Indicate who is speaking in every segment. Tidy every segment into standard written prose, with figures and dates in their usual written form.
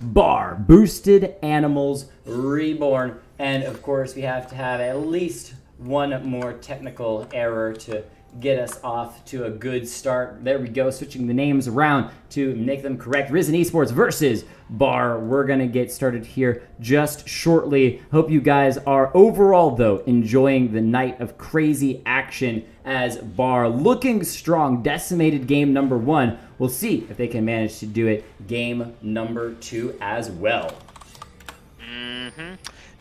Speaker 1: Bar, Boosted Animals Reborn. And of course, we have to have at least one more technical error to get us off to a good start. There we go, switching the names around to make them correct. Risen Esports versus Bar. We're going to get started here just shortly. Hope you guys are overall, though, enjoying the night of crazy action as Bar looking strong. Decimated game number 1. We'll see if they can manage to do it game number 2 as well.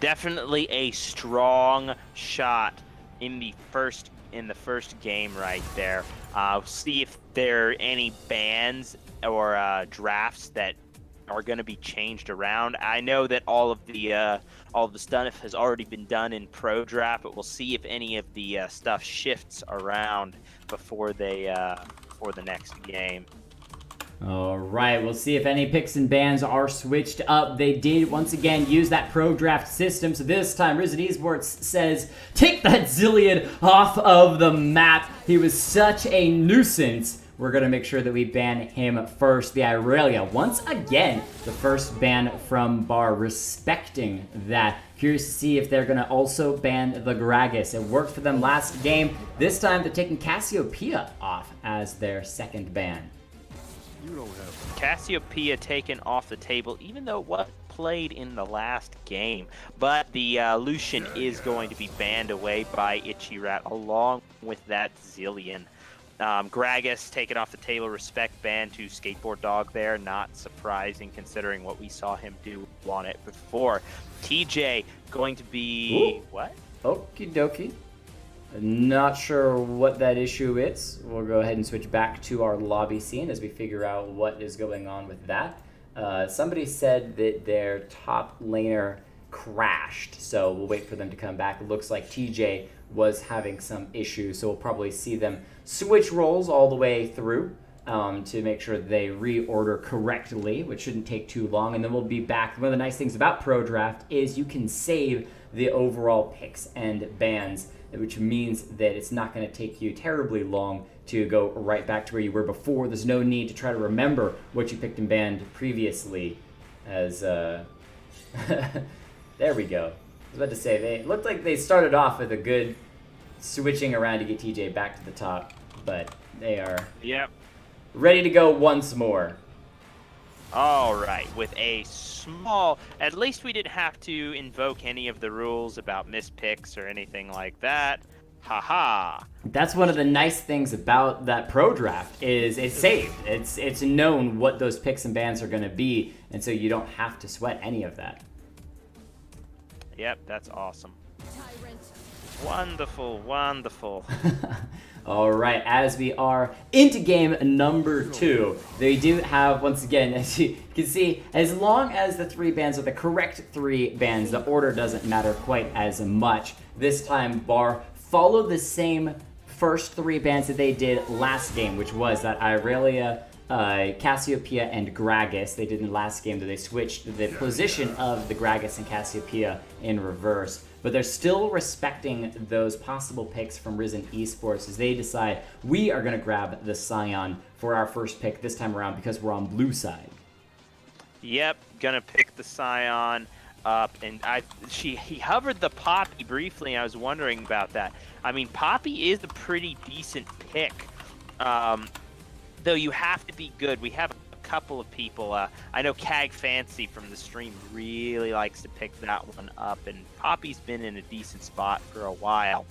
Speaker 2: Definitely a strong shot in the first game right there. See if there are any bans or drafts that are going to be changed around. I know that all of the stuff has already been done in Pro Draft, but we'll see if any of the stuff shifts around before the next game.
Speaker 1: All right, we'll see if any picks and bans are switched up. They did, once again, use that pro draft system. So this time, Risen Esports says, take that Zillion off of the map. He was such a nuisance. We're going to make sure that we ban him first. The Irelia, once again, the first ban from Bar, respecting that. Curious to see if they're going to also ban the Gragas. It worked for them last game. This time, they're taking Cassiopeia off as their second ban.
Speaker 3: You don't have
Speaker 2: Cassiopeia taken off the table, even though it was played in the last game. But the Lucian is going to be banned away by Ichirat, along with that Zillion. Gragas taken off the table, respect ban to Skateboard Dog there. Not surprising considering what we saw him do on it before. TJ going to be...
Speaker 1: Ooh.
Speaker 2: What?
Speaker 1: Okie dokie. Not sure what that issue is. We'll go ahead and switch back to our lobby scene as we figure out what is going on with that. Somebody said that their top laner crashed, so we'll wait for them to come back. It looks like TJ was having some issues, so we'll probably see them switch roles all the way through to make sure they reorder correctly, which shouldn't take too long, and then we'll be back. One of the nice things about Pro Draft is you can save the overall picks and bans, which means that it's not going to take you terribly long to go right back to where you were before. There's no need to try to remember what you picked and banned previously. As there we go. I was about to say, it looked like they started off with a good switching around to get TJ back to the top, but they are ready to go once more.
Speaker 2: All right, with a small... At least we didn't have to invoke any of the rules about mispicks or anything like that. Haha.
Speaker 1: That's one of the nice things about that pro draft is it's saved. It's known what those picks and bans are going to be, and so you don't have to sweat any of that.
Speaker 2: Yep, that's awesome. Tyrant. Wonderful, wonderful.
Speaker 1: All right, as we are into game number 2, they do have, once again, as you can see, as long as the 3 bans are the correct 3 bans, the order doesn't matter quite as much. This time, Bar followed the same first 3 bans that they did last game, which was that Irelia, Cassiopeia, and Gragas. They did in the last game that they switched the position of the Gragas and Cassiopeia in reverse. But they're still respecting those possible picks from Risen Esports as they decide we are going to grab the Scion for our first pick this time around because we're on blue side.
Speaker 2: Yep, gonna pick the Scion up, and he hovered the Poppy briefly, and I was wondering about that. I mean, Poppy is a pretty decent pick, though you have to be good. We have a couple of people. I know Cag Fancy from the stream really likes to pick that one up, and Poppy's been in a decent spot for a while,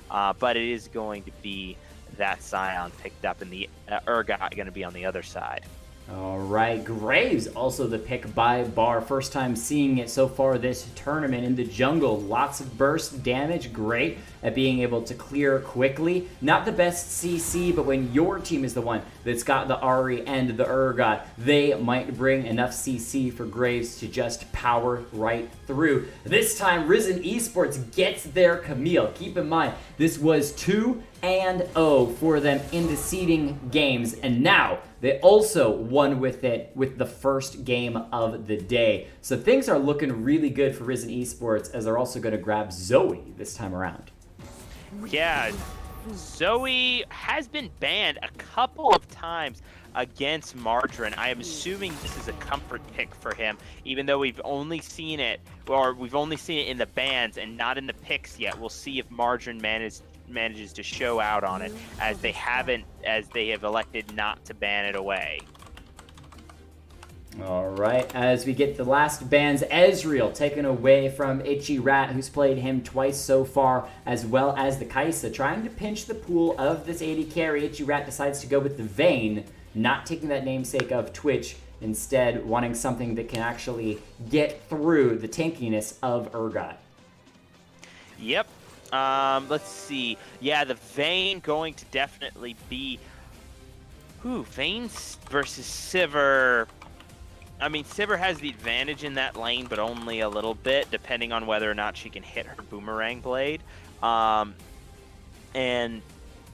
Speaker 2: but it is going to be that Scion picked up, and the Urgot going to be on the other side.
Speaker 1: All right, Graves also the pick by Bar. First time seeing it so far this tournament in the jungle. Lots of burst damage, great at being able to clear quickly. Not the best CC, but when your team is the one that's got the Ahri and the Urgot, they might bring enough CC for Graves to just power right through. This time, Risen Esports gets their Camille. Keep in mind, this was 2-0 for them in the seeding games, and now they also won with it with the first game of the day. So things are looking really good for Risen Esports as they're also going to grab Zoe this time around.
Speaker 2: Yeah, Zoe has been banned a couple of times against Margarine. I am assuming this is a comfort pick for him, even though we've only seen it in the bans and not in the picks yet. We'll see if Margarine manages to show out on it, as they have elected not to ban it away.
Speaker 1: All right, as we get the last bans, Ezreal taken away from Itchy Rat, who's played him twice so far, as well as the Kaisa, trying to pinch the pool of this AD carry. Itchy Rat decides to go with the Vayne, not taking that namesake of Twitch, instead wanting something that can actually get through the tankiness of Urgot.
Speaker 2: Yep. Let's see. Yeah, the Vayne going to definitely be... Vayne versus Sivir... I mean, Sivir has the advantage in that lane, but only a little bit, depending on whether or not she can hit her boomerang blade. And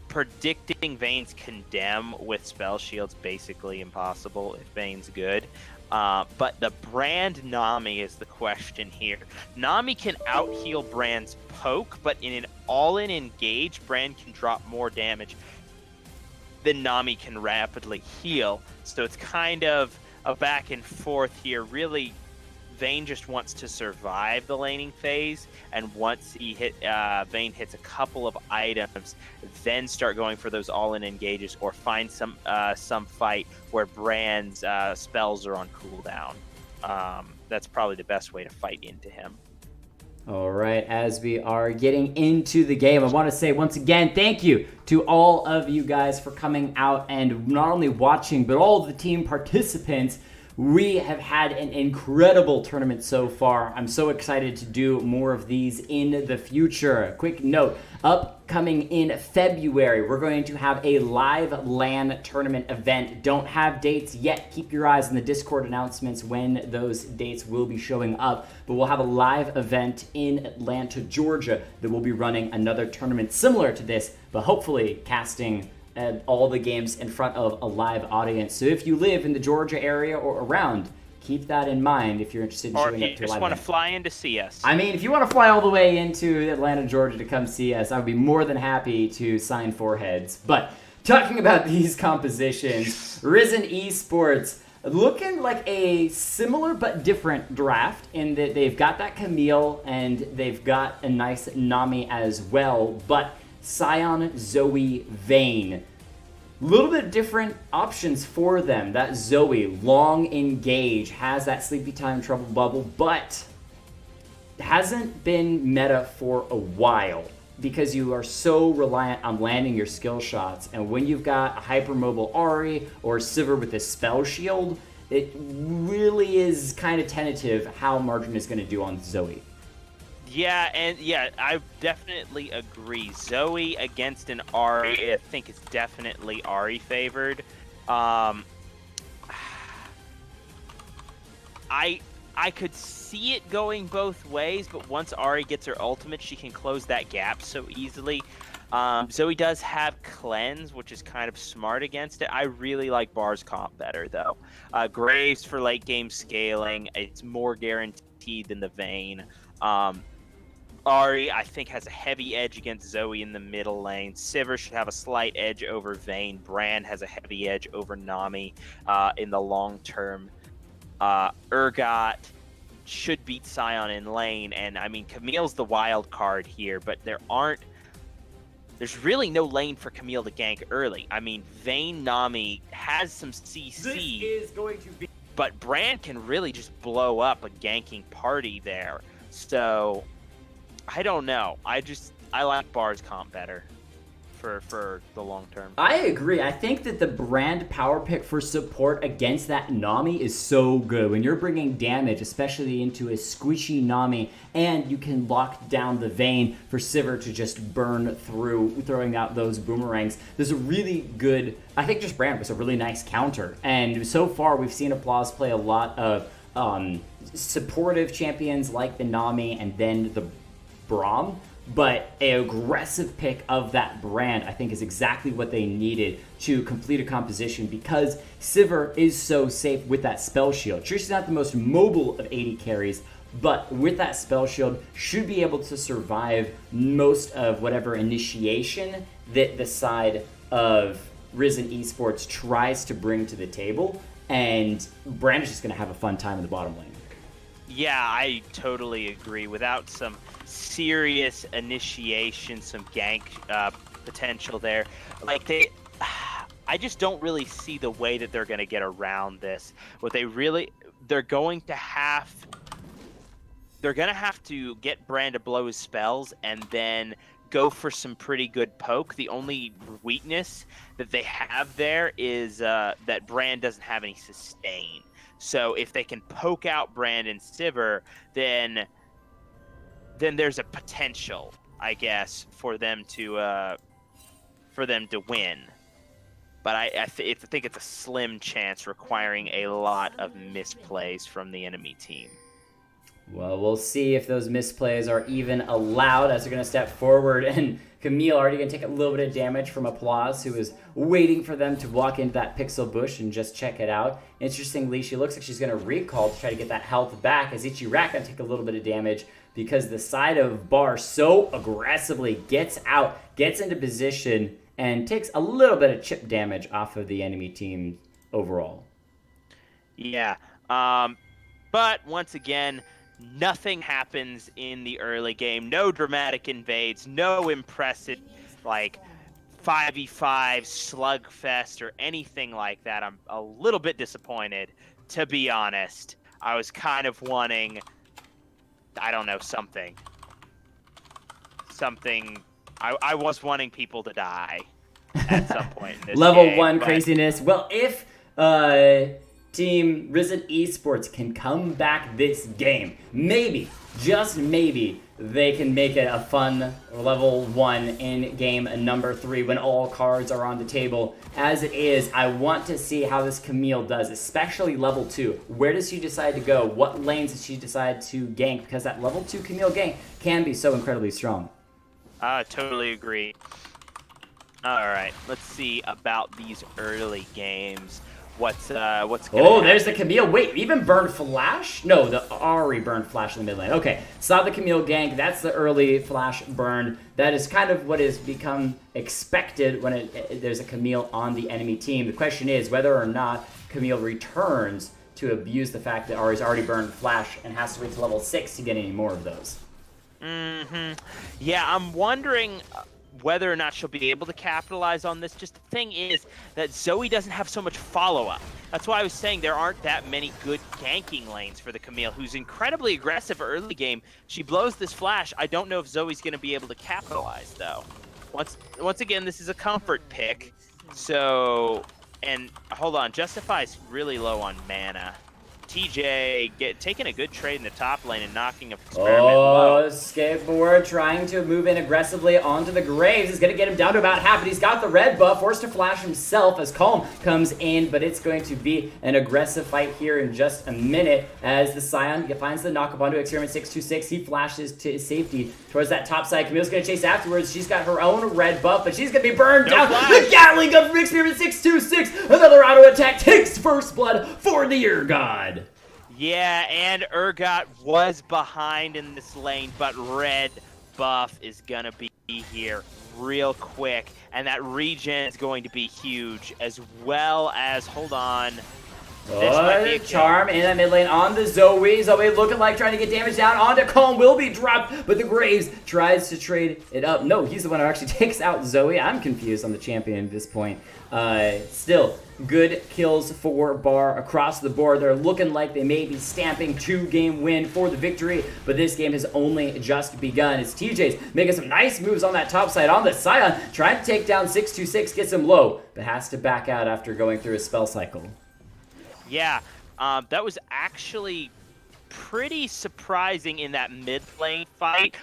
Speaker 2: predicting Vayne's Condemn with spell shield's basically impossible if Vayne's good. But the Brand Nami is the question here. Nami can out-heal Brand's poke, but in an all-in engage, Brand can drop more damage than Nami can rapidly heal. So it's kind of a back and forth here. Really, Vayne just wants to survive the laning phase, and once Vayne hits a couple of items, then start going for those all-in engages, or find some fight where Brand's spells are on cooldown. That's probably the best way to fight into him.
Speaker 1: All right, as we are getting into the game, I want to say once again, thank you to all of you guys for coming out and not only watching, but all of the team participants. We have had an incredible tournament so far. I'm so excited to do more of these in the future. A quick note, upcoming in February, we're going to have a live LAN tournament event. Don't have dates yet. Keep your eyes on the Discord announcements when those dates will be showing up. But we'll have a live event in Atlanta, Georgia that will be running another tournament similar to this, but hopefully casting all the games in front of a live audience. So if you live in the Georgia area or around, keep that in mind if you're interested in showing up to a live event. Or if you
Speaker 2: just want to fly in to see us.
Speaker 1: I mean, if you want to fly all the way into Atlanta, Georgia to come see us, I would be more than happy to sign foreheads. But talking about these compositions, Risen Esports looking like a similar but different draft in that they've got that Camille and they've got a nice Nami as well, but Sion, Zoe, Vayne. A little bit different options for them. That Zoe, long engage, has that sleepy time trouble bubble, but hasn't been meta for a while because you are so reliant on landing your skill shots. And when you've got a hypermobile Ahri or Sivir with a spell shield, it really is kind of tentative how Margarine is going to do on Zoe.
Speaker 2: Yeah, I definitely agree. Zoe against an Ahri, I think it's definitely Ahri favored. I could see it going both ways, but once Ahri gets her ultimate, she can close that gap so easily. Zoe does have Cleanse, which is kind of smart against it. I really like Bar's comp better, though. Graves for late game scaling, it's more guaranteed than the Vayne. Ahri, I think, has a heavy edge against Zoe in the middle lane. Sivir should have a slight edge over Vayne. Brand has a heavy edge over Nami in the long term. Urgot should beat Sion in lane. And, I mean, Camille's the wild card here, but there's really no lane for Camille to gank early. I mean, Vayne Nami has some CC. This is going to be... But Brand can really just blow up a ganking party there. So... I don't know. I like Bar's comp better for the long term.
Speaker 1: I agree. I think that the Brand power pick for support against that Nami is so good. When you're bringing damage, especially into a squishy Nami, and you can lock down the Vayne for Sivir to just burn through, throwing out those boomerangs. There's a really good... I think just Brand was a really nice counter. And so far, we've seen Applause play a lot of supportive champions like the Nami and then the Braum, but an aggressive pick of that Brand I think is exactly what they needed to complete a composition because Sivir is so safe with that spell shield. Sure, she's not the most mobile of AD carries, but with that spell shield should be able to survive most of whatever initiation that the side of Risen Esports tries to bring to the table, and Brand is just going to have a fun time in the bottom lane.
Speaker 2: Yeah, I totally agree. Without some serious initiation, some gank potential there, like I just don't really see the way that they're going to get around this. They're going to have to get Brand to blow his spells and then go for some pretty good poke. The only weakness that they have there is that Brand doesn't have any sustain. So if they can poke out Brand and Sivir, then there's a potential, I guess, for them to win. But I think it's a slim chance, requiring a lot of misplays from the enemy team.
Speaker 1: Well, we'll see if those misplays are even allowed as they're going to step forward. And Camille already going to take a little bit of damage from Applause, who is waiting for them to walk into that pixel bush and just check it out. Interestingly, she looks like she's going to recall to try to get that health back, as Ichirak going to take a little bit of damage because the side of Bar so aggressively gets out, gets into position, and takes a little bit of chip damage off of the enemy team overall.
Speaker 2: Yeah, but once again, nothing happens in the early game. No dramatic invades, no impressive, 5v5 slugfest or anything like that. I'm a little bit disappointed, to be honest. I was kind of wanting, I don't know, something. I was wanting people to die at some point in this
Speaker 1: Level
Speaker 2: game,
Speaker 1: 1 craziness. Well, if Team Risen Esports can come back this game, maybe, just maybe, they can make it a fun level 1 in game number 3 when all cards are on the table. As it is, I want to see how this Camille does, especially level 2. Where does she decide to go? What lanes does she decide to gank? Because that level 2 Camille gank can be so incredibly strong.
Speaker 2: I totally agree. All right, let's see about these early games. What's going
Speaker 1: Oh, there's the Camille. Wait, even burned Flash? No, the Ari burned Flash in the mid lane. Okay, saw the Camille gank. That's the early Flash burn. That is kind of what has become expected when there's a Camille on the enemy team. The question is whether or not Camille returns to abuse the fact that Ari's already burned Flash and has to wait to level 6 to get any more of those.
Speaker 2: Yeah, I'm wondering whether or not she'll be able to capitalize on this. Just the thing is that Zoe doesn't have so much follow-up. That's why I was saying there aren't that many good ganking lanes for the Camille, who's incredibly aggressive early game. She blows this Flash. I don't know if Zoe's going to be able to capitalize, though. Once again, this is a comfort pick. So, and hold on, Justify's really low on mana. TJ taking a good trade in the top lane and knocking Experiment low.
Speaker 1: Skateboard trying to move in aggressively onto the Graves is going to get him down to about half, but he's got the red buff, forced to flash himself as Calm comes in, but it's going to be an aggressive fight here in just a minute as the Scion finds the knock-up onto Experiment 626. He flashes to safety towards that top side. Camille's going to chase afterwards. She's got her own red buff, but she's going to be burned down. The Gatling gun from Experiment 626. Another auto attack takes first blood for the Ear God.
Speaker 2: Yeah, and Urgot was behind in this lane, but red buff is going to be here real quick. And that regen is going to be huge, as well as, hold on.
Speaker 1: Charm in that mid lane on the Zoe. Zoe looking like trying to get damage down onto Calm, will be dropped, but the Graves tries to trade it up. No, he's the one who actually takes out Zoe. I'm confused on the champion at this point. Still, good kills for Bar across the board. They're looking like they may be stamping 2-game win for the victory, but this game has only just begun. It's TJ's making some nice moves on that top side on the Scion, trying to take down 626, gets him low, but has to back out after going through his spell cycle.
Speaker 2: Yeah, that was actually pretty surprising in that mid lane fight.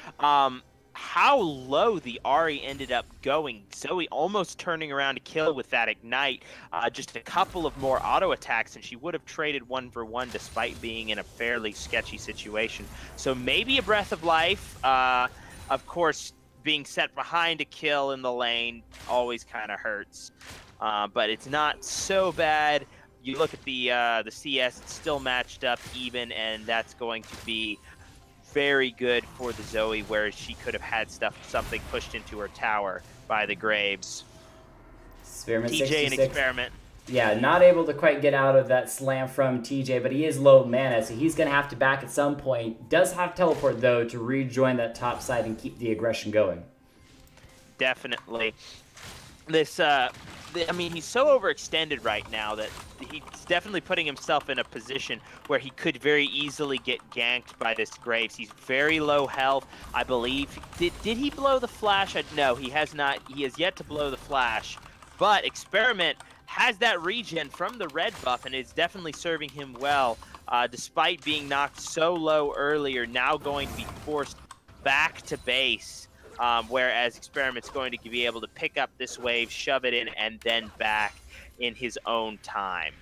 Speaker 2: How low the Ari ended up going. Zoe almost turning around to kill with that Ignite. Just a couple of more auto attacks, and she would have traded 1-for-1 despite being in a fairly sketchy situation. So maybe a Breath of Life. Of course, being set behind a kill in the lane always kind of hurts. But it's not so bad. You look at the CS, it's still matched up even, and that's going to be very good for the Zoe, where she could have had something pushed into her tower by the Graves.
Speaker 1: Experiment
Speaker 2: TJ
Speaker 1: 66.
Speaker 2: and Experiment.
Speaker 1: Yeah, not able to quite get out of that slam from TJ, but he is low mana, so he's going to have to back at some point. Does have teleport, though, to rejoin that top side and keep the aggression going.
Speaker 2: Definitely. This, I mean, he's so overextended right now that he's definitely putting himself in a position where he could very easily get ganked by this Graves. He's very low health, I believe. Did he blow the flash? No, he has not. He has yet to blow the flash. But Experiment has that regen from the red buff and is definitely serving him well, despite being knocked so low earlier, now going to be forced back to base, whereas Experiment's going to be able to pick up this wave, shove it in, and then back in his own time.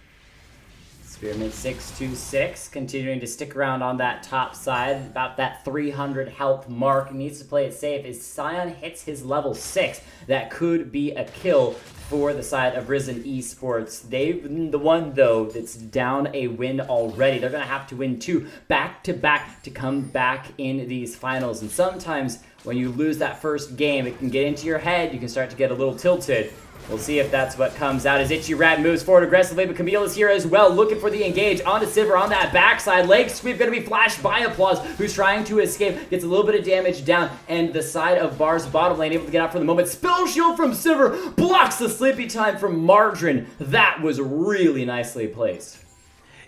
Speaker 1: Experiment 626, continuing to stick around on that top side, about that 300 health mark. Needs to play it safe as Sion hits his level 6. That could be a kill for the side of Risen Esports. They've been the one, though, that's down a win already. They're going to have to win 2 back-to-back to come back in these finals. And sometimes when you lose that first game, it can get into your head. You can start to get a little tilted. We'll see if that's what comes out as Itchy Rat moves forward aggressively, but Camille is here as well, looking for the engage onto Sivir on that backside. Leg sweep going to be flashed by Applause, who's trying to escape, gets a little bit of damage down, and the side of Bar's bottom lane able to get out for the moment. Spell shield from Sivir blocks the sleepy time from Margarine. That was really nicely placed.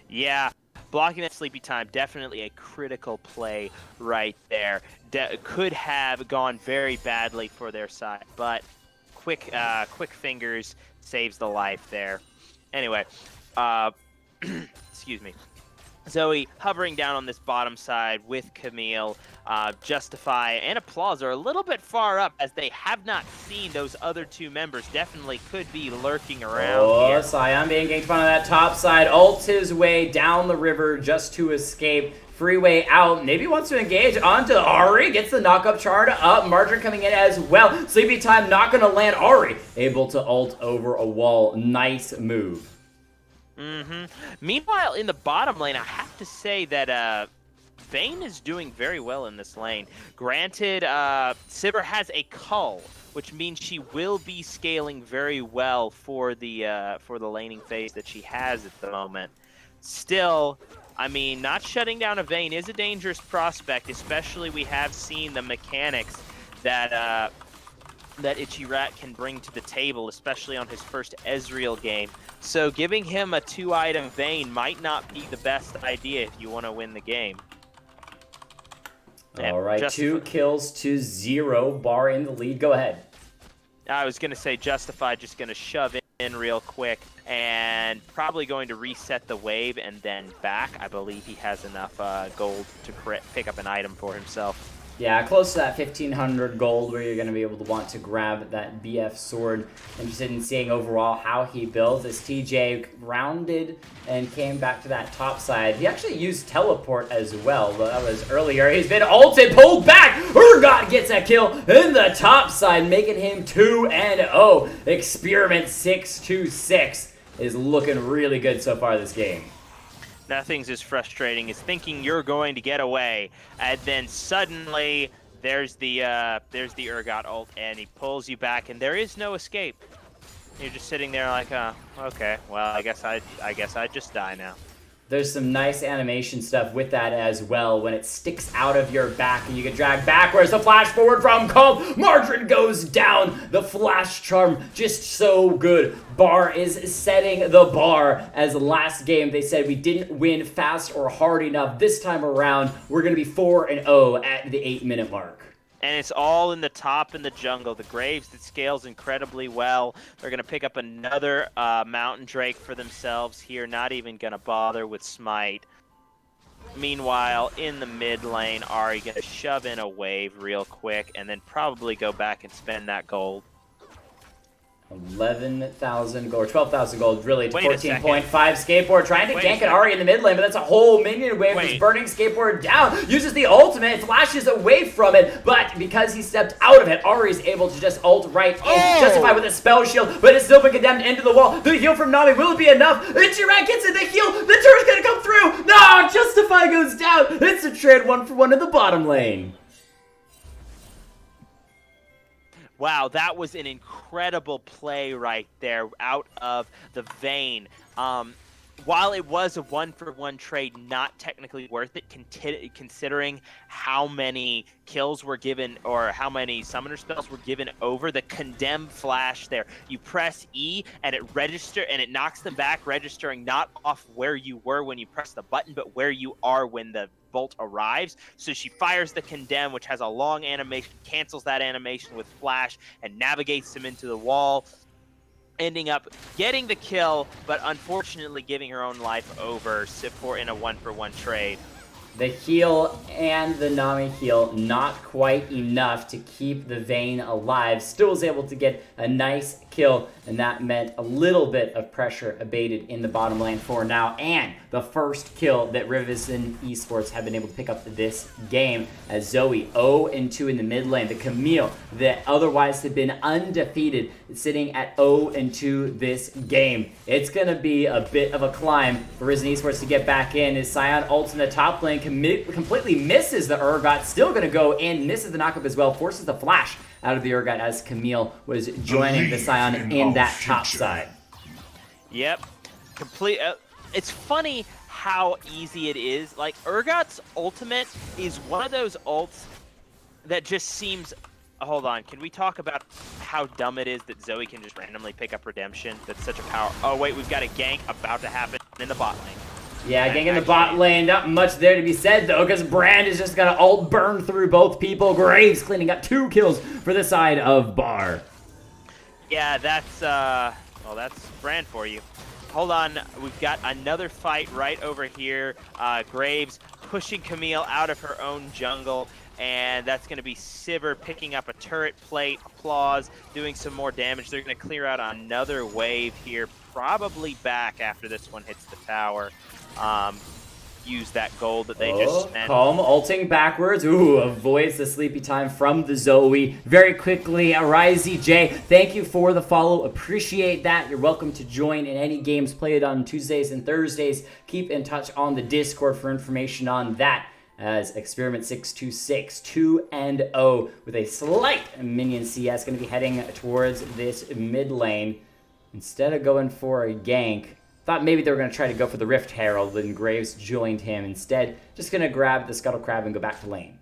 Speaker 2: Yeah, blocking that sleepy time, definitely a critical play right there. Could have gone very badly for their side, but quick fingers saves the life there. Anyway, excuse me. Zoe hovering down on this bottom side with Camille. Justify and Applause are a little bit far up as they have not seen those other 2 members. Definitely could be lurking around here.
Speaker 1: Sion being ganked on that top side. Ults his way down the river just to escape. Freeway out, maybe wants to engage onto Ari, gets the knock-up chart up, Margarine coming in as well. Sleepy time not going to land. Ari able to ult over a wall. Nice move.
Speaker 2: Meanwhile, in the bottom lane, I have to say that Vayne is doing very well in this lane. Granted, Sivir has a cull, which means she will be scaling very well for the laning phase that she has at the moment. Still, I mean, not shutting down a Vayne is a dangerous prospect, especially we have seen the mechanics that that Itchy Rat can bring to the table, especially on his first Ezreal game. So giving him a 2-item Vayne might not be the best idea if you want to win the game.
Speaker 1: All right, 2 kills to 0. Bar in the lead. Go ahead.
Speaker 2: I was going to say Justified just going to shove in real quick and probably going to reset the wave and then back. I believe he has enough gold to pick up an item for himself.
Speaker 1: Yeah, close to that 1,500 gold where you're going to be able to want to grab that BF sword. Interested in seeing overall how he builds as TJ rounded and came back to that top side. He actually used teleport as well, but that was earlier. He's been ulted, pulled back. Urgot gets a kill in the top side, making him 2-0. Experiment 626 is looking really good so far this game.
Speaker 2: Nothing's as frustrating as thinking you're going to get away, and then suddenly there's the Urgot ult, and he pulls you back, and there is no escape. You're just sitting there like, okay, well, I guess I just die now.
Speaker 1: There's some nice animation stuff with that as well when it sticks out of your back and you get dragged backwards. The flash forward from Calm. Margarine goes down. The flash charm just so good. Bar is setting the bar as last game they said we didn't win fast or hard enough. This time around, we're going to be 4-0 at the 8-minute mark.
Speaker 2: And it's all in the top in the jungle. The Graves that scales incredibly well. They're going to pick up another Mountain Drake for themselves here. Not even going to bother with Smite. Meanwhile, in the mid lane, Ari going to shove in a wave real quick and then probably go back and spend that gold.
Speaker 1: 11,000 gold, or 12,000 gold, really, to
Speaker 2: Wait a
Speaker 1: 14.5 skateboard, trying to gank an Ari in the mid lane, but that's a whole minion wave that's burning skateboard down, uses the ultimate, flashes away from it, but because he stepped out of it, Ari's able to just ult right in, Justify with a spell shield, but it's still been condemned into the wall. The heal from Nami, will it be enough? Itchy Rat gets in the heal, the turret's gonna come through, no, Justify goes down, it's a trade 1-for-1 in the bottom lane.
Speaker 2: Wow, that was an incredible play right there out of the Vayne. While it was a 1-for-1 trade, not technically worth it, considering how many kills were given or how many summoner spells were given over the condemn flash there. You press E and it knocks them back, registering not off where you were when you press the button, but where you are when the bolt arrives. So she fires the condemn, which has a long animation, cancels that animation with flash, and navigates them into the wall, ending up getting the kill, but unfortunately giving her own life over in a 1-for-1 trade.
Speaker 1: The heal and the Nami heal, not quite enough to keep the Vayne alive. Still was able to get a nice kill, and that meant a little bit of pressure abated in the bottom lane for now. And the first kill that Rivison Esports have been able to pick up this game, as Zoe 0-2 in the mid lane. The Camille that otherwise had been undefeated, sitting at 0-2 this game. It's going to be a bit of a climb for Rivison Esports to get back in, as Sion ults in the top lane, completely misses the Urgot, still going to go in, misses the knockup as well, forces the flash out of the Urgot as Camille was joining the Sion in that top side.
Speaker 2: Yep. It's funny how easy it is. Like, Urgot's ultimate is one of those ults that just seems... Hold on, can we talk about how dumb it is that Zoe can just randomly pick up Redemption? That's such a power... Oh, wait, we've got a gank about to happen in the bot lane.
Speaker 1: Yeah, getting in the bot lane, not much there to be said though, because Brand is just gonna ult burn through both people. Graves cleaning up 2 kills for the side of Bar.
Speaker 2: Yeah, that's Brand for you. Hold on, we've got another fight right over here. Graves pushing Camille out of her own jungle, and that's going to be Sivir picking up a turret plate. Applause, doing some more damage. They're going to clear out another wave here, probably back after this one hits the tower. Use that gold that they just spent.
Speaker 1: Calm, ulting backwards. Ooh, avoids the sleepy time from the Zoe. Very quickly, Arise J, thank you for the follow. Appreciate that. You're welcome to join in any games played on Tuesdays and Thursdays. Keep in touch on the Discord for information on that. As Experiment 626, 2-0 with a slight minion CS, going to be heading towards this mid lane. Instead of going for a gank, thought maybe they were going to try to go for the Rift Herald, and Graves joined him. Instead, just going to grab the Scuttle Crab and go back to lane.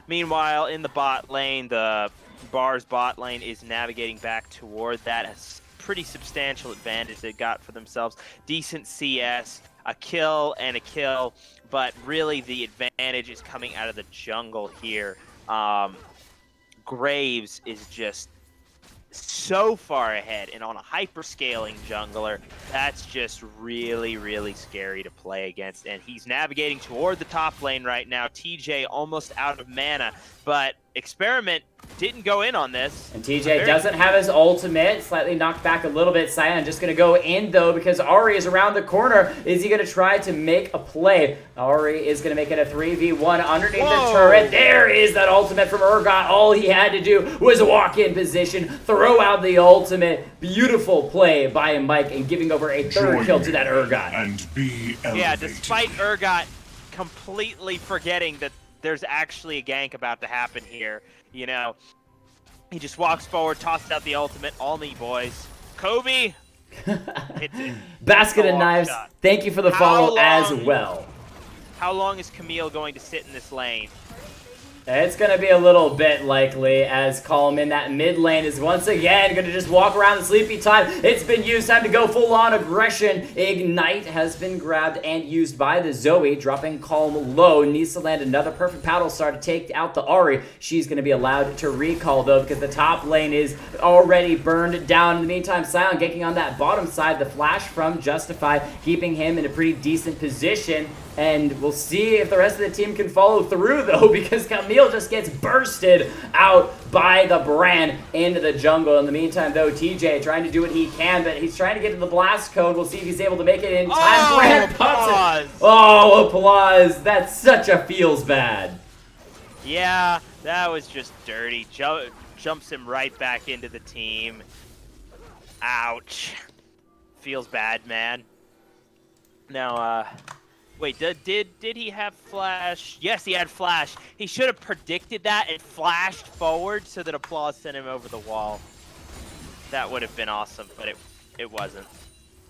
Speaker 2: Meanwhile, in the bot lane, the Bar's bot lane is navigating back toward that pretty substantial advantage they got for themselves. Decent CS, a kill and a kill, but really the advantage is coming out of the jungle here. Graves is just so far ahead, and on a hyper-scaling jungler, that's just really, really scary to play against. And he's navigating toward the top lane right now. TJ almost out of mana, but Experiment didn't go in on this.
Speaker 1: And TJ doesn't have his ultimate, slightly knocked back a little bit. Sion just going to go in, though, because Ahri is around the corner. Is he going to try to make a play? Ahri is going to make it a 3v1 underneath the turret. There is that ultimate from Urgot. All he had to do was walk in position, throw out the ultimate. Beautiful play by Mike, and giving over a third kill to that Urgot.
Speaker 4: And be elevated.
Speaker 2: Yeah, despite Urgot completely forgetting that there's actually a gank about to happen here, you know. He just walks forward, tosses out the ultimate. All me, boys. Kobe! Hits it.
Speaker 1: Basket of Knives, thank you for the follow as well.
Speaker 2: How long is Camille going to sit in this lane?
Speaker 1: It's going to be a little bit likely, as Calm in that mid lane is once again going to just walk around the sleepy time. It's been used, time to go full-on aggression. Ignite has been grabbed and used by the Zoe, dropping Calm low. Needs to land another perfect paddle star to take out the Ahri. She's going to be allowed to recall, though, because the top lane is already burned down. In the meantime, Sion ganking on that bottom side. The flash from Justify, keeping him in a pretty decent position. And we'll see if the rest of the team can follow through, though, because Camille just gets bursted out by the Brand into the jungle. In the meantime, though, TJ trying to do what he can, but he's trying to get to the blast code. We'll see if he's able to make it in time. Brand pops it. Oh, applause. That's such a feels bad.
Speaker 2: Yeah, that was just dirty. Jumps him right back into the team. Ouch. Feels bad, man. Now, Wait, did he have flash? Yes, he had flash. He should have predicted that and flashed forward so that Applause sent him over the wall. That would have been awesome, but it wasn't.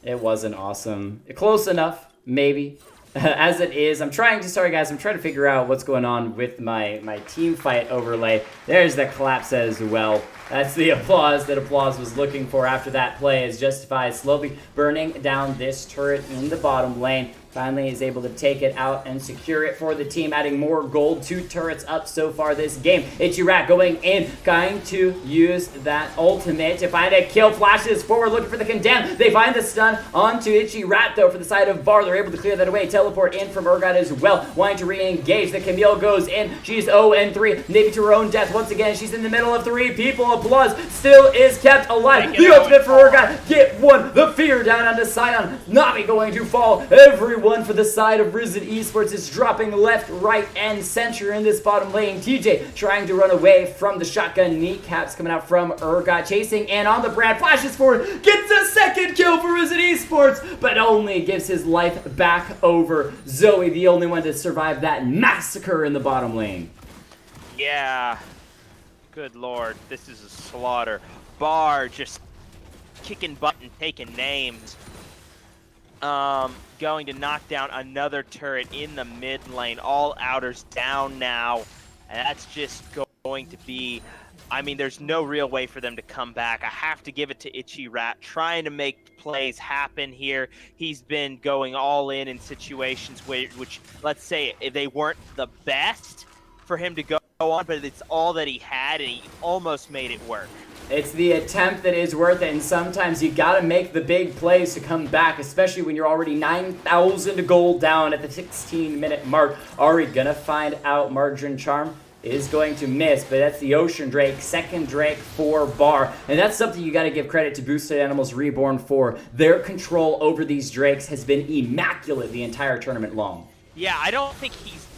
Speaker 1: It wasn't awesome. Close enough, maybe. As it is, sorry guys, I'm trying to figure out what's going on with my team fight overlay. There's the collapse as well. That's the applause that Applause was looking for after that play is justified. Slowly burning down this turret in the bottom lane. Finally is able to take it out and secure it for the team, adding more gold. 2 turrets up so far this game. Itchy Rat going in, trying to use that ultimate to find a kill. Flashes forward, looking for the condemn. They find the stun onto Itchy Rat, though, for the side of Bar. They're able to clear that away. Teleport in from Urgot as well, wanting to re-engage. The Camille goes in. She's 0-3, maybe to her own death once again. She's in the middle of 3 people. Applause still is kept alive. The ultimate for Urgot. Get one. The fear down onto Sion. Nami going to fall. Everyone for the side of Risen Esports is dropping left, right, and center in this bottom lane. TJ trying to run away from the shotgun. Kneecaps coming out from Urgot, chasing in on the Brand. Flashes forward, gets a second kill for Risen Esports, but only gives his life back over. Zoe, the only one to survive that massacre in the bottom lane.
Speaker 2: Yeah. Good lord, this is a slaughter. Bar just kicking butt and taking names. Going to knock down another turret in the mid lane. All outers down now. And that's just going to be... I mean, there's no real way for them to come back. I have to give it to Itchy Rat, trying to make plays happen here. He's been going all in situations which, let's say, they weren't the best for him to go on, but it's all that he had, and he almost made it work.
Speaker 1: It's the attempt that is worth it, and sometimes you gotta make the big plays to come back, especially when you're already 9,000 gold down at the 16-minute mark. Ari gonna find out Margarine Charm is going to miss, but that's the Ocean Drake, second Drake for Bar, and that's something you gotta give credit to Boosted Animals Reborn for. Their control over these Drakes has been immaculate the entire tournament long.
Speaker 2: Yeah, I don't think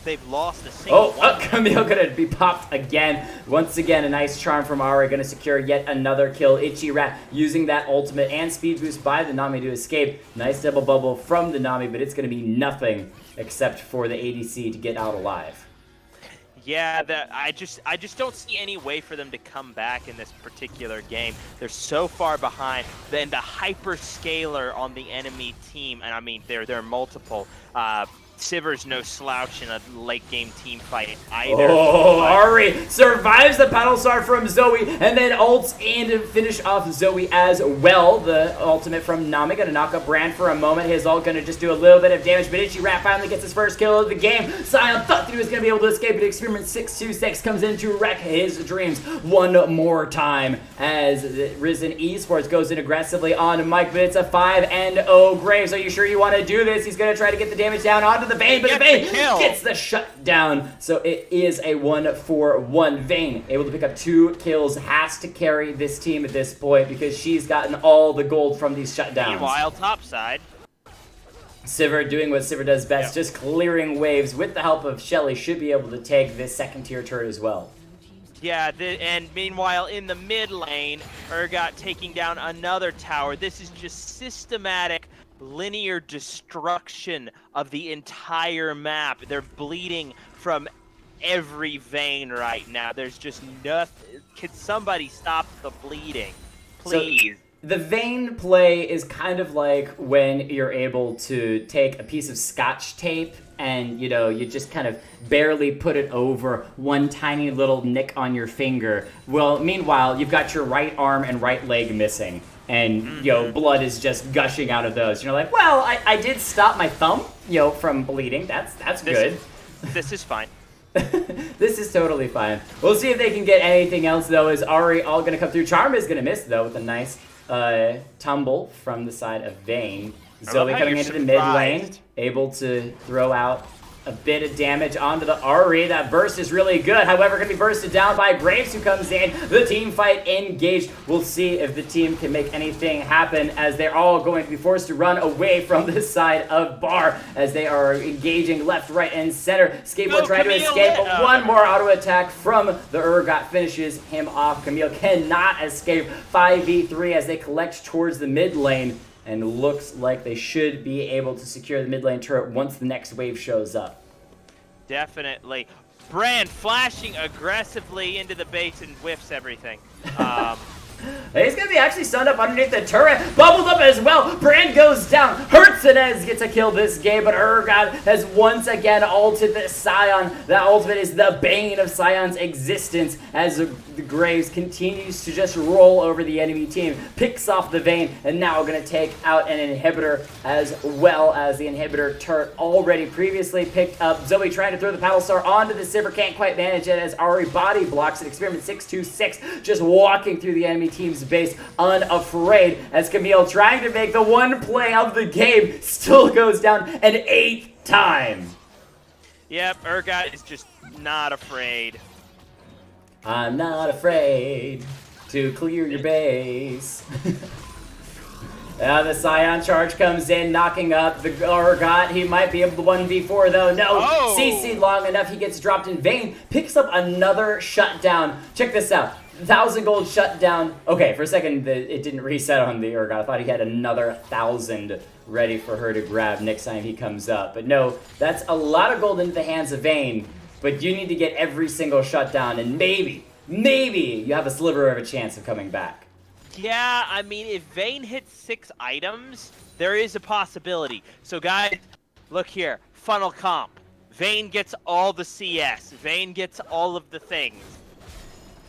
Speaker 2: they've lost a single one.
Speaker 1: Camille gonna be popped again. Once again, a nice charm from Ari, gonna secure yet another kill. Itchy Rat using that ultimate and speed boost by the Nami to escape. Nice double bubble from the Nami, but it's gonna be nothing except for the ADC to get out alive.
Speaker 2: Yeah, I just don't see any way for them to come back in this particular game. They're so far behind. Then the hyperscaler on the enemy team, and I mean they're multiple. Siver's no slouch in a late game team fight either.
Speaker 1: Oh, Ari survives the paddle star from Zoe and then ults in to finish off Zoe as well. The ultimate from Nami gonna knock up Brand for a moment. His ult gonna just do a little bit of damage, but Itchy Rat finally gets his first kill of the game. Sion thought that he was gonna be able to escape, but Experiment 626 comes in to wreck his dreams one more time as Risen Esports goes in aggressively on Mike, but it's a 5-0 Graves. Are you sure you want to do this? He's gonna try to get the damage down onto the Vayne, but the Vayne gets the shutdown. So it is a 1-for-1. Vayne able to pick up 2 kills, has to carry this team at this point because she's gotten all the gold from these shutdowns.
Speaker 2: Meanwhile, topside.
Speaker 1: Sivir doing what Sivir does best, just clearing waves with the help of Shelly, should be able to take this second tier turret as well.
Speaker 2: Yeah, and meanwhile in the mid lane, Urgot taking down another tower. This is just systematic linear destruction of the entire map. They're bleeding from every vein right now. There's just nothing. Can somebody stop the bleeding, please?
Speaker 1: So the Vayne play is kind of like when you're able to take a piece of Scotch tape and, you know, you just kind of barely put it over one tiny little nick on your finger. Well, meanwhile, you've got your right arm and right leg missing. And, you know, blood is just gushing out of those. You're like, well, I did stop my thumb, you know, from bleeding. That's good.
Speaker 2: This is fine.
Speaker 1: This is totally fine. We'll see if they can get anything else, though. Is Ari all going to come through? Charm is going to miss, though, with a nice tumble from the side of Vayne. Zoe coming into the mid lane, able to throw out a bit of damage onto the Ari. That burst is really good. However, going to be bursted down by Graves, who comes in. The team fight engaged. We'll see if the team can make anything happen as they're all going to be forced to run away from the side of Bar as they are engaging left, right, and center. Skateboard trying to escape, but one more auto attack from the Urgot finishes him off. Camille cannot escape. 5v3 as they collect towards the mid lane. and looks like they should be able to secure the mid lane turret once the next wave shows up.
Speaker 2: Definitely. Brand flashing aggressively into the base and whiffs everything.
Speaker 1: He's going to be actually stunned up underneath the turret. Bubbled up as well. Brand goes down. Hertzanez gets a kill this game, but Urgot has once again ulted the Scion. That ultimate is the bane of Scion's existence as the Graves continues to just roll over the enemy team. Picks off the Vayne, and now going to take out an inhibitor as well as the inhibitor turret already previously picked up. Zoe trying to throw the Paddle Star onto the Sivir. Can't quite manage it as Ari body blocks it. Experiment 626 just walking through the enemy team's base unafraid as Camille trying to make the one play of the game still goes down an 8th time.
Speaker 2: Yep, Urgot is just not afraid.
Speaker 1: I'm not afraid to clear your base. The Scion charge comes in, knocking up the Urgot. He might be able to 1v4 though. No, CC long enough. He gets dropped in vain. Picks up another shutdown. Check this out. 1,000 gold shutdown. Okay, for a second it didn't reset on the Urgot. I thought he had another 1,000 ready for her to grab next time he comes up. But no, that's a lot of gold into the hands of Vayne. But you need to get every single shutdown, and maybe you have a sliver of a chance of coming back.
Speaker 2: Yeah, I mean, if Vayne hits 6 items, there is a possibility. So guys, look here. Funnel comp. Vayne gets all the CS. Vayne gets all of the things.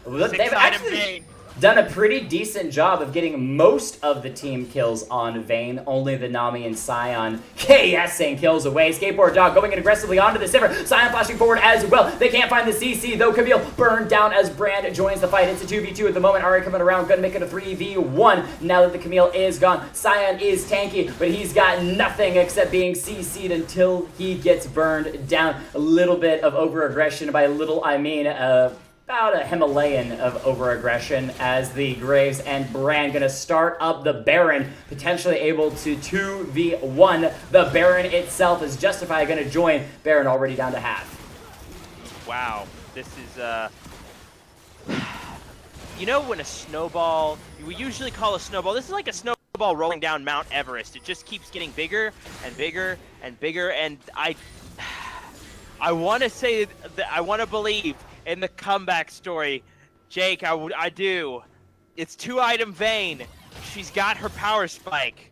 Speaker 1: Well, they've actually done a pretty decent job of getting most of the team kills on Vayne. Only the Nami and Scion KSing kills away. Skateboard Dog going in aggressively onto the Sivir. Scion flashing forward as well. They can't find the CC though. Camille burned down as Brand joins the fight. It's a 2v2 at the moment. Ari coming around, gonna make it a 3v1. Now that the Camille is gone, Scion is tanky, but he's got nothing except being CC'd until he gets burned down. A little bit of over-aggression. By little, I mean about a Himalayan of over-aggression as the Graves and Brand gonna start up the Baron, potentially able to 2v1. The Baron itself is Justified gonna join. Baron already down to half.
Speaker 2: Wow, this is you know when a snowball, we usually call a snowball, this is like a snowball rolling down Mount Everest. It just keeps getting bigger and bigger and bigger, and I want to say that I want to believe in the comeback story. Jake, I do. It's 2-item Vayne. She's got her power spike.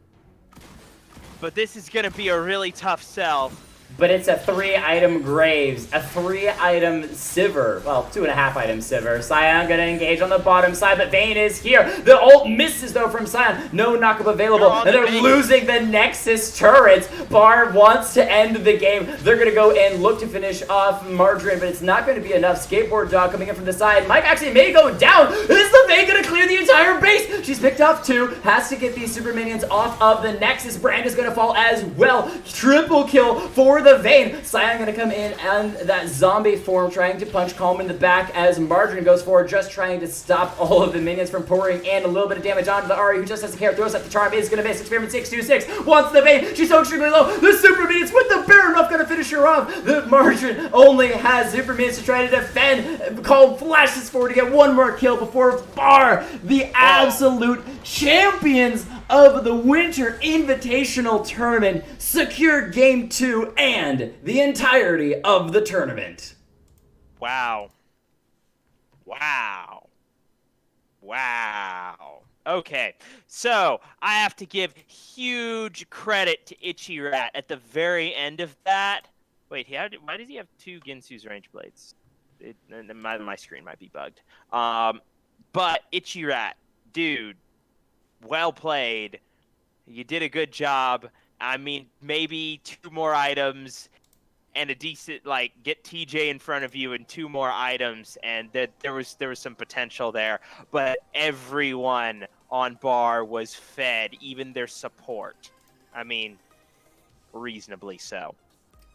Speaker 2: But this is going to be a really tough sell.
Speaker 1: But it's a 3-item Graves, a 3-item Sivir, well, 2.5-item Sivir. Scion gonna engage on the bottom side, but Vayne is here. The ult misses though from Scion. No knockup available, and they're losing the Nexus turrets. Bar wants to end the game. They're gonna go in, look to finish off Margarine, but it's not gonna be enough. Skateboard Dog coming in from the side. Mike actually may go down. Is the Vayne gonna clear the entire base? She's picked off 2, has to get these super minions off of the Nexus. Brand is gonna fall as well. Triple kill for the Vayne. Scion gonna come in and that zombie form, trying to punch Calm in the back as Margarine goes forward, just trying to stop all of the minions from pouring in. A little bit of damage onto the Ari, who just has to care. Throws up the charm, is gonna miss. Experiment 626 wants the Vayne. She's so extremely low. The super minions with the Baron Ruff gonna finish her off. The Margarine only has super minions to try to defend. Calm flashes forward to get one more kill before Bar, the absolute champions of the Winter Invitational Tournament, secure Game 2 and the entirety of the tournament.
Speaker 2: Wow. Wow. Wow. Okay, so I have to give huge credit to Itchy Rat at the very end of that. Wait, why does he have 2 Ginsu's range blades? My screen might be bugged. But Itchy Rat, dude, well played. You did a good job. I mean, maybe 2 more items and a decent, like, get TJ in front of you and 2 more items, and there was some potential there. But everyone on Bar was fed, even their support. I mean, reasonably so.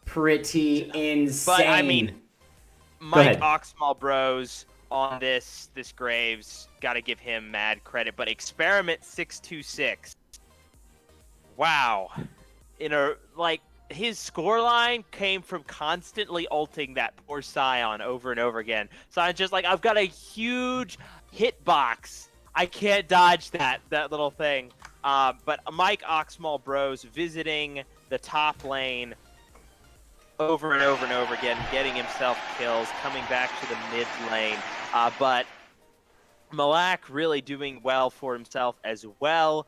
Speaker 1: Pretty insane.
Speaker 2: But I mean, Mike Oxmal Bros on this Graves, gotta give him mad credit. But Experiment 626, wow, his scoreline came from constantly ulting that poor Scion over and over again. Sion's just like, I've got a huge hitbox. I can't dodge that little thing. But Mike Oxmall Bros visiting the top lane over and over and over again, getting himself kills, coming back to the mid lane. But Malak really doing well for himself as well.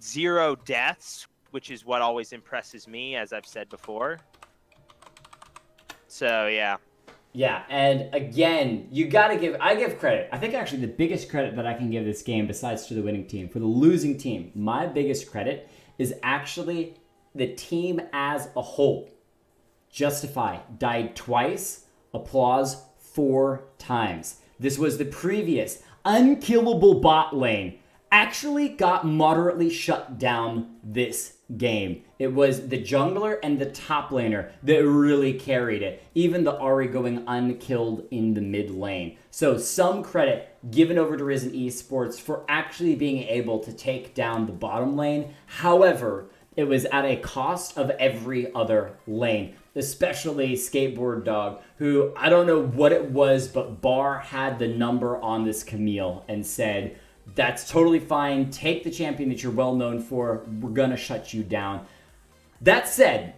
Speaker 2: 0 deaths, which is what always impresses me, as I've said before. So, yeah.
Speaker 1: Yeah, and again, I give credit. I think actually the biggest credit that I can give this game, besides to the winning team, for the losing team, my biggest credit is actually the team as a whole. Justify died twice, applause 4 times. This was the previous unkillable bot lane. Actually got moderately shut down this game. It was the jungler and the top laner that really carried it. Even the Ahri going unkilled in the mid lane. So some credit given over to Risen Esports for actually being able to take down the bottom lane. However, it was at a cost of every other lane. Especially Skateboard Dog, who I don't know what it was, but Bar had the number on this Camille and said, that's totally fine. Take the champion that you're well known for. We're going to shut you down. That said,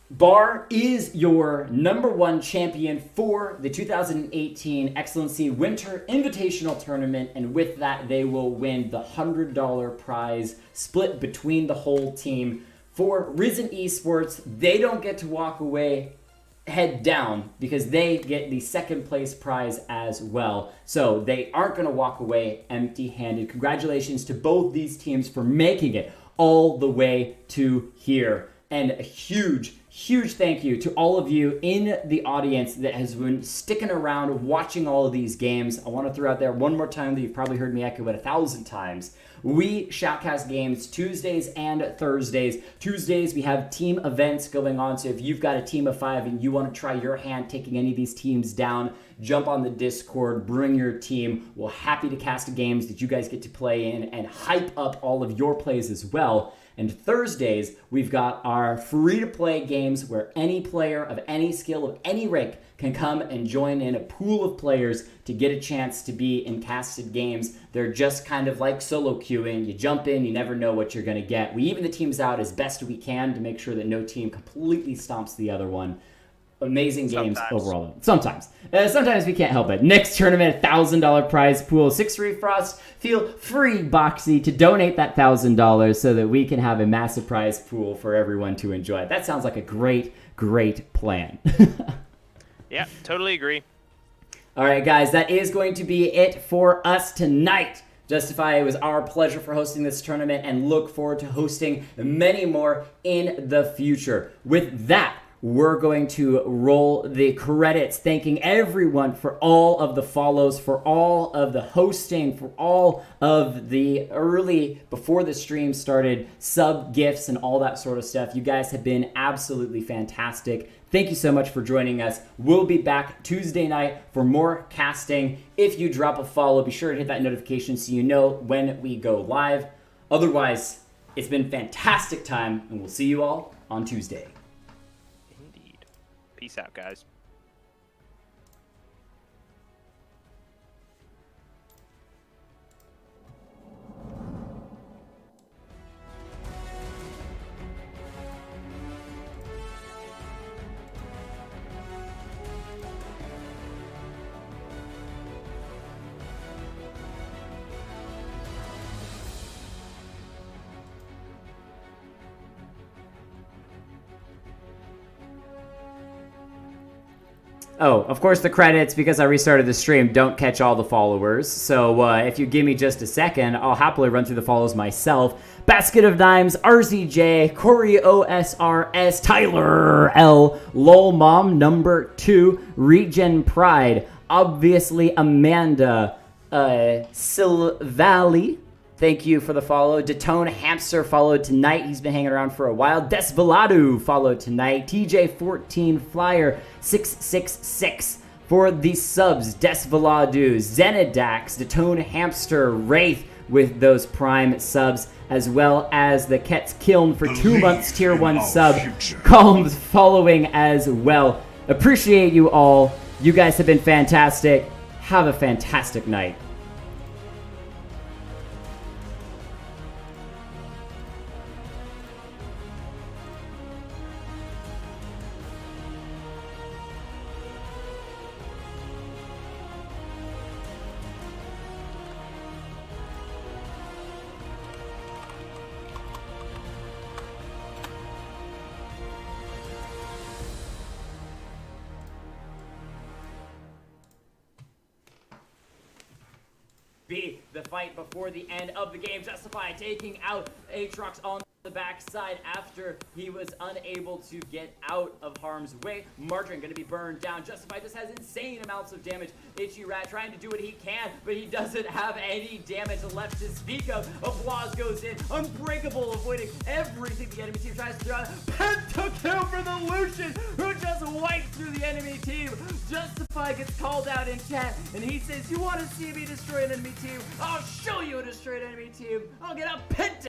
Speaker 1: Bar is your #1 champion for the 2018 XLNC Winter Invitational Tournament. And with that, they will win the $100 prize split between the whole team. For Risen Esports, they don't get to walk away head down because they get the 2nd place prize as well. So they aren't going to walk away empty-handed. Congratulations to both these teams for making it all the way to here. And a huge thank you to all of you in the audience that has been sticking around watching all of these games. I want to throw out there one more time that you've probably heard me echo it 1,000 times. We shoutcast games Tuesdays and Thursdays. Tuesdays, we have team events going on. So if you've got a team of 5 and you want to try your hand taking any of these teams down, jump on the Discord, bring your team. We're happy to cast games that you guys get to play in and hype up all of your plays as well. And Thursdays, we've got our free-to-play games where any player of any skill, of any rank, can come and join in a pool of players to get a chance to be in casted games. They're just kind of like solo queuing. You jump in, you never know what you're going to get. We even the teams out as best we can to make sure that no team completely stomps the other one. Amazing games overall. Sometimes we can't help it. Next tournament, $1,000 prize pool. 6 free frost. Feel free, Boxy, to donate that $1,000 so that we can have a massive prize pool for everyone to enjoy. That sounds like a great plan.
Speaker 2: Yeah, totally agree.
Speaker 1: All right, guys, that is going to be it for us tonight. Justify, it was our pleasure for hosting this tournament and look forward to hosting many more in the future. With that, we're going to roll the credits, thanking everyone for all of the follows, for all of the hosting, for all of the early, before the stream started, sub gifts and all that sort of stuff. You guys have been absolutely fantastic. Thank you so much for joining us. We'll be back Tuesday night for more casting. If you drop a follow, be sure to hit that notification so you know when we go live. Otherwise, it's been fantastic time, and we'll see you all on Tuesday.
Speaker 2: Peace out, guys.
Speaker 1: Oh, of course the credits, because I restarted the stream, don't catch all the followers. So if you give me just a second, I'll happily run through the follows myself. Basket of Dimes, RZJ, Corey OSRS, Tyler L, Lol Mom number 2, Regen Pride, obviously Amanda, Silvally. Thank you for the follow. Detone Hamster followed tonight. He's been hanging around for a while. Desvelado followed tonight. TJ14 Flyer 666 for the subs. Desvelado, Zenidax, Detone Hamster, Wraith with those prime subs, as well as the Ket's Kiln for 2 months tier 1 sub. Calms following as well. Appreciate you all. You guys have been fantastic. Have a fantastic night. be the fight before the end of the game. Justify taking out Aatrox on the backside after he was unable to get out of harm's way. Margarine going to be burned down. Justify just has insane amounts of damage. Itchy Rat trying to do what he can, but he doesn't have any damage left to speak of. Applause goes in. Unbreakable, avoiding everything the enemy team tries to throw out. Pentakill for the Lucian, who just wiped through the enemy team. Justify gets called out in chat, and he says, "You want to see me destroy an enemy team? I'll show you a destroyed enemy team. I'll get a penta."